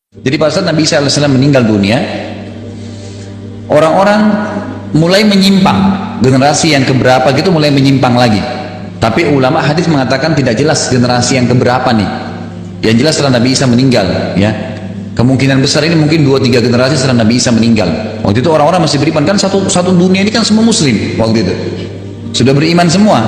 Jadi pada saat Nabi Isa AS meninggal dunia, orang-orang mulai menyimpang, generasi yang keberapa gitu mulai menyimpang lagi. Tapi ulama hadis mengatakan tidak jelas generasi yang keberapa nih. Yang jelas setelah Nabi Isa meninggal, ya. Kemungkinan besar ini mungkin 2-3 generasi setelah Nabi Isa meninggal. Waktu itu orang-orang masih beriman, kan satu dunia ini kan semua muslim waktu itu. Sudah beriman semua.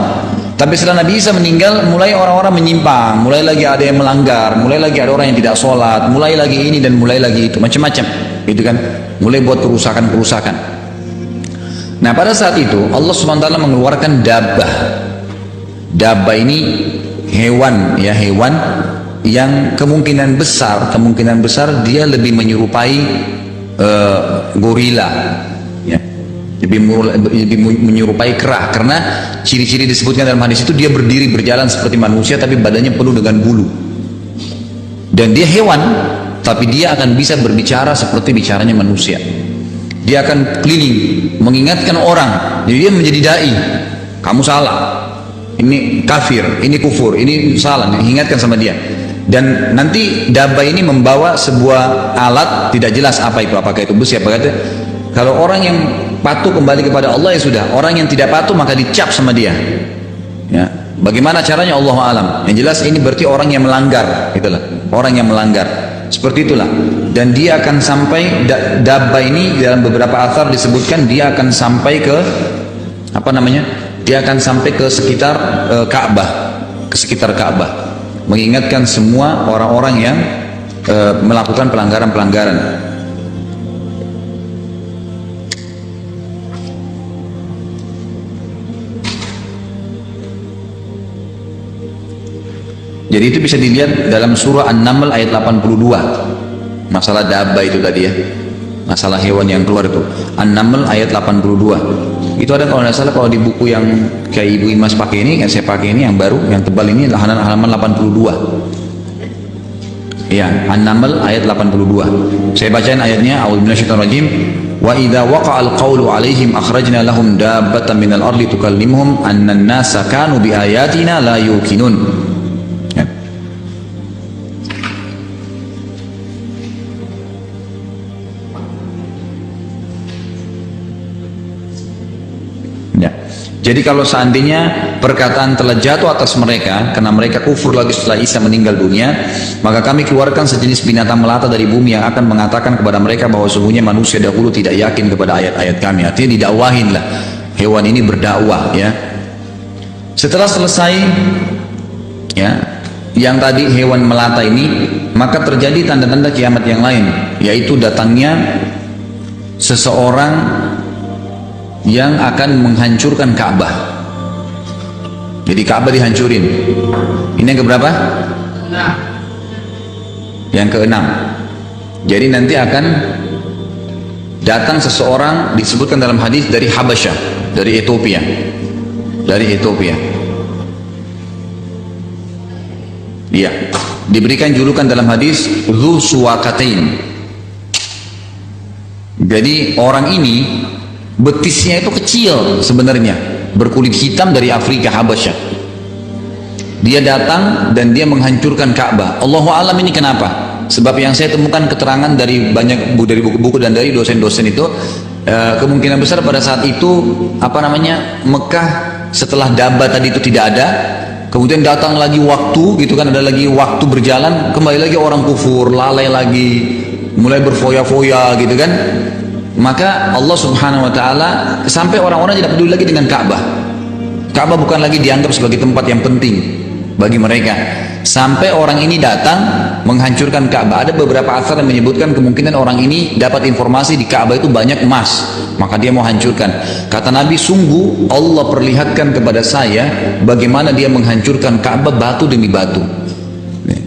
Tapi setelah Nabi Isa meninggal, mulai orang-orang menyimpang, mulai lagi ada yang melanggar, mulai lagi ada orang yang tidak sholat, mulai lagi ini dan mulai lagi itu, macam-macam, gitu kan? Mulai buat kerusakan-kerusakan. Nah pada saat itu Allah SWT mengeluarkan dabbah. Dabbah ini hewan, ya hewan yang kemungkinan besar dia lebih menyerupai gorila, ya. Lebih menyerupai kera, karena ciri-ciri disebutkan dalam hadis itu dia berdiri berjalan seperti manusia tapi badannya penuh dengan bulu. Dan dia hewan tapi dia akan bisa berbicara seperti bicaranya manusia. Dia akan keliling mengingatkan orang, jadi dia menjadi dai. Kamu salah, ini kafir, ini kufur, ini salah, ingatkan sama dia. Dan nanti dabbah ini membawa sebuah alat, tidak jelas apa itu, apakah itu besi, apakah itu. Kalau orang yang patuh kembali kepada Allah ya sudah, orang yang tidak patuh maka dicap sama dia, ya. Bagaimana caranya Allah alam, yang jelas ini berarti orang yang melanggar, itulah orang yang melanggar, seperti itulah. Dan dia akan sampai, dabbah ini dalam beberapa athar disebutkan dia akan sampai ke apa namanya, dia akan sampai ke sekitar Ka'bah, ke sekitar Ka'bah, mengingatkan semua orang-orang yang melakukan pelanggaran-pelanggaran. Jadi itu bisa dilihat dalam surah An-Naml ayat 82. Masalah dabbah itu tadi ya. Masalah hewan yang keluar itu. An-Naml ayat 82. Itu ada kalau tidak salah, kalau di buku yang kayak Ibu Imas pakai ini, yang saya pakai ini yang baru, yang tebal ini, halaman 82. Ya, An-Naml ayat 82. Saya bacain ayatnya. A'udzu minasyaitonir rajim. Wa idza waqa'al qawlu 'alaihim akhrajna lahum dabbatan minal ardi tukallimuhum anna an-nasa kanu bi ayatina la yuqinun. Jadi kalau seandainya perkataan telah jatuh atas mereka karena mereka kufur lagi setelah Isa meninggal dunia, maka kami keluarkan sejenis binatang melata dari bumi yang akan mengatakan kepada mereka bahwa sesungguhnya manusia dahulu tidak yakin kepada ayat-ayat kami. Artinya didakwahin lah, hewan ini berdakwah, ya. Setelah selesai, ya, yang tadi hewan melata ini, maka terjadi tanda-tanda kiamat yang lain, yaitu datangnya seseorang yang akan menghancurkan Ka'bah. Jadi Ka'bah dihancurin. Ini yang keberapa? Yang keenam. Jadi nanti akan datang seseorang, disebutkan dalam hadis dari Habasyah, dari Ethiopia. Dari Ethiopia. Iya. Diberikan julukan dalam hadis Dzu Suwakatain. Jadi orang ini betisnya itu kecil sebenarnya, berkulit hitam dari Afrika Habasyah. Dia datang dan dia menghancurkan Ka'bah. Allahu alam ini kenapa? Sebab yang saya temukan keterangan dari banyak dari buku-buku dan dari dosen-dosen itu, kemungkinan besar pada saat itu apa namanya, Mekah setelah dabbah tadi itu tidak ada, kemudian datang lagi waktu gitu kan, ada lagi waktu berjalan, kembali lagi orang kufur, lalai lagi, mulai berfoya-foya gitu kan. Maka Allah Subhanahu wa taala sampai orang-orang tidak peduli lagi dengan Ka'bah. Ka'bah bukan lagi dianggap sebagai tempat yang penting bagi mereka. Sampai orang ini datang menghancurkan Ka'bah. Ada beberapa athar yang menyebutkan kemungkinan orang ini dapat informasi di Ka'bah itu banyak emas, maka dia mau hancurkan. Kata Nabi, sungguh Allah perlihatkan kepada saya bagaimana dia menghancurkan Ka'bah batu demi batu.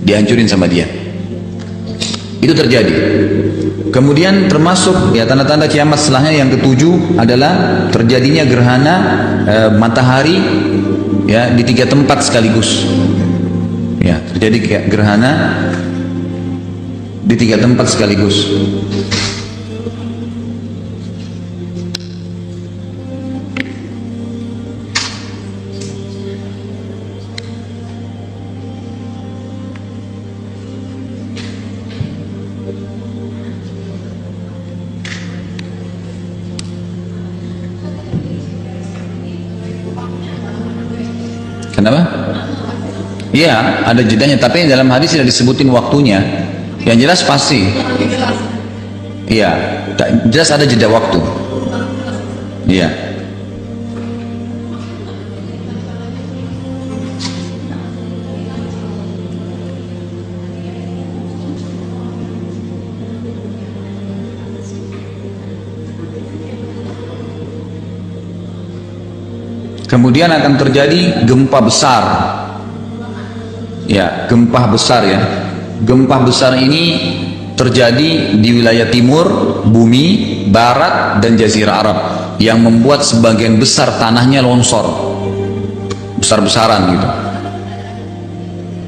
Dihancurin sama dia. Itu terjadi. Kemudian termasuk ya tanda-tanda kiamat setelahnya yang ketujuh adalah terjadinya gerhana matahari, ya, di 3 tempat sekaligus. Ya, terjadi gerhana di 3 tempat sekaligus. Kenapa? Iya, ada jedanya, tapi dalam hadis tidak disebutin waktunya. Yang jelas pasti. Iya, jelas ada jeda waktu. Iya. Kemudian akan terjadi gempa besar. Ya, gempa besar ya. Gempa besar ini terjadi di wilayah timur bumi, barat dan jazirah Arab yang membuat sebagian besar tanahnya longsor. Besar-besaran gitu.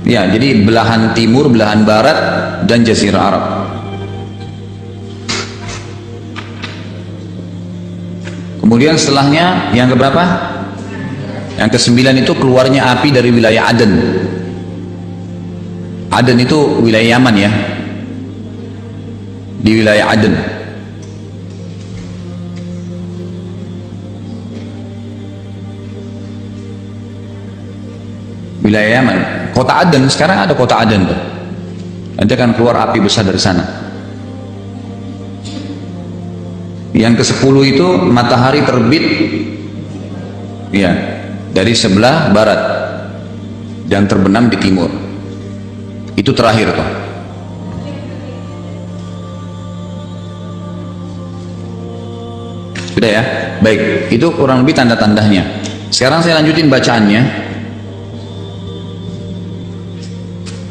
Ya, jadi belahan timur, belahan barat dan jazirah Arab. Kemudian setelahnya yang keberapa? Yang ke-9 itu keluarnya api dari wilayah Aden. Aden itu wilayah Yaman ya. Di wilayah Aden. Wilayah Yaman. Kota Aden, sekarang ada kota Aden tuh. Nanti akan keluar api besar dari sana. Yang ke-10 itu matahari terbit ya, dari sebelah barat dan terbenam di timur. Itu terakhir toh. Sudah ya? Baik, itu kurang lebih tanda-tandanya. Sekarang saya lanjutin bacaannya.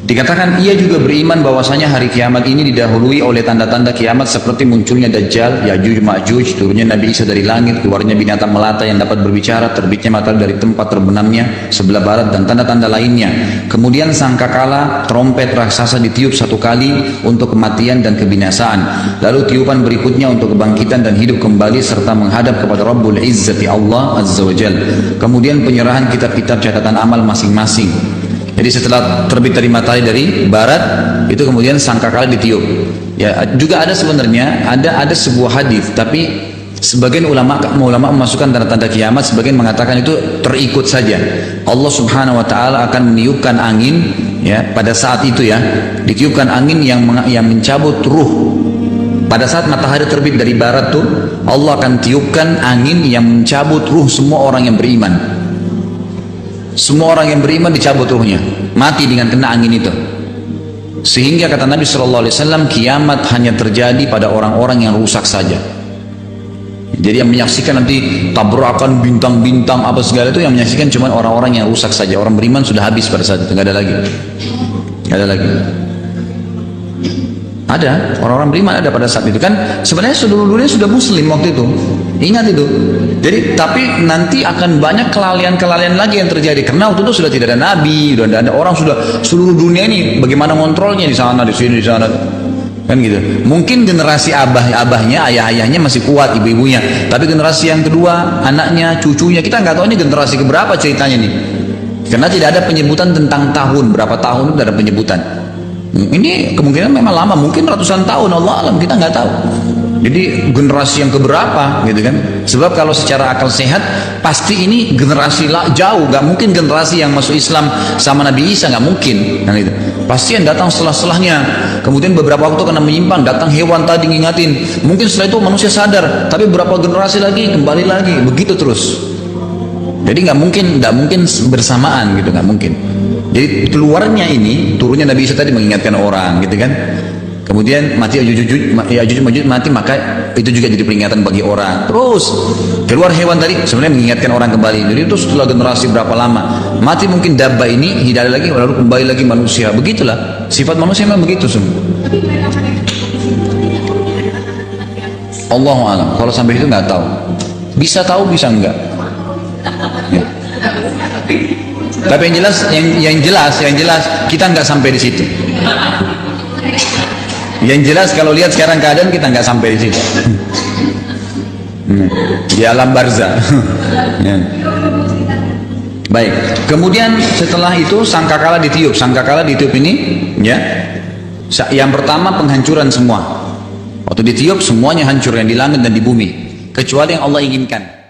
Dikatakan ia juga beriman bahwasanya hari kiamat ini didahului oleh tanda-tanda kiamat seperti munculnya Dajjal, Yajuj Ma'juj, turunnya Nabi Isa dari langit, keluarnya binatang melata yang dapat berbicara, terbitnya matahari dari tempat terbenamnya sebelah barat dan tanda-tanda lainnya. Kemudian sangkakala trompet raksasa ditiup satu kali untuk kematian dan kebinasaan. Lalu tiupan berikutnya untuk kebangkitan dan hidup kembali serta menghadap kepada Rabbul Izzati Allah Azza wa Jal. Kemudian penyerahan kitab-kitab catatan amal masing-masing. Jadi setelah terbit dari matahari dari barat itu kemudian sangkakala ditiup. Ya, juga ada sebenarnya ada sebuah hadis, tapi sebagian ulama memasukkan tanda-tanda kiamat, sebagian mengatakan itu terikut saja. Allah Subhanahu wa taala akan meniupkan angin ya pada saat itu ya, ditiupkan angin yang mencabut ruh. Pada saat matahari terbit dari barat tuh, Allah akan tiupkan angin yang mencabut ruh semua orang yang beriman. Semua orang yang beriman dicabut ruhnya, mati dengan kena angin itu. Sehingga kata Nabi SAW, kiamat hanya terjadi pada orang-orang yang rusak saja. Jadi yang menyaksikan nanti tabrakan bintang-bintang apa segala itu, yang menyaksikan cuma orang-orang yang rusak saja. Orang beriman sudah habis pada saat itu, nggak ada lagi. Nggak ada lagi. Ada orang-orang beriman ada pada saat itu kan. Sebenarnya seluruh dunia sudah muslim waktu itu. Ingat itu. Jadi tapi nanti akan banyak kelalaian-kelalaian lagi yang terjadi karena waktu itu sudah tidak ada nabi, sudah tidak ada orang, sudah seluruh dunia ini bagaimana kontrolnya di sana, di sini, di sana. Kan gitu. Mungkin generasi abahnya, ayah-ayahnya masih kuat, ibu-ibunya. Tapi generasi yang kedua, anaknya, cucunya, kita nggak tahu ini generasi keberapa ceritanya nih. Karena tidak ada penyebutan tentang tahun, berapa tahun itu tidak ada penyebutan. Ini kemungkinan memang lama, mungkin ratusan tahun, Allah alam, kita nggak tahu. Jadi generasi yang keberapa gitu kan. Sebab kalau secara akal sehat pasti ini generasi jauh, nggak mungkin generasi yang masuk Islam sama Nabi Isa, nggak mungkin kan itu. Pasti yang datang setelahnya. Kemudian beberapa waktu kena menyimpang, datang hewan tadi ngingatin, mungkin setelah itu manusia sadar, tapi beberapa generasi lagi kembali lagi, begitu terus. Jadi nggak mungkin bersamaan gitu, nggak mungkin. Jadi keluarnya ini, turunnya Nabi Isa tadi mengingatkan orang gitu kan. Kemudian mati Yajuj Ma'juj mati, maka itu juga jadi peringatan bagi orang. Terus keluar hewan tadi sebenarnya mengingatkan orang kembali. Jadi itu setelah generasi berapa lama mati mungkin dabba ini hidayah lagi, lalu kembali lagi manusia. Begitulah sifat manusia memang begitu semua. Allahu a'lam. Kalau sampai itu nggak tahu. Bisa tahu bisa enggak. Ya. Tapi yang jelas kita nggak sampai di situ. Yang jelas kalau lihat sekarang keadaan kita nggak sampai di situ. Di alam barzah. Ya. Baik. Kemudian setelah itu sangkakala ditiup. Sangkakala ditiup ini, ya. Yang pertama penghancuran semua. Waktu ditiup semuanya hancur yang di langit dan di bumi, kecuali yang Allah inginkan.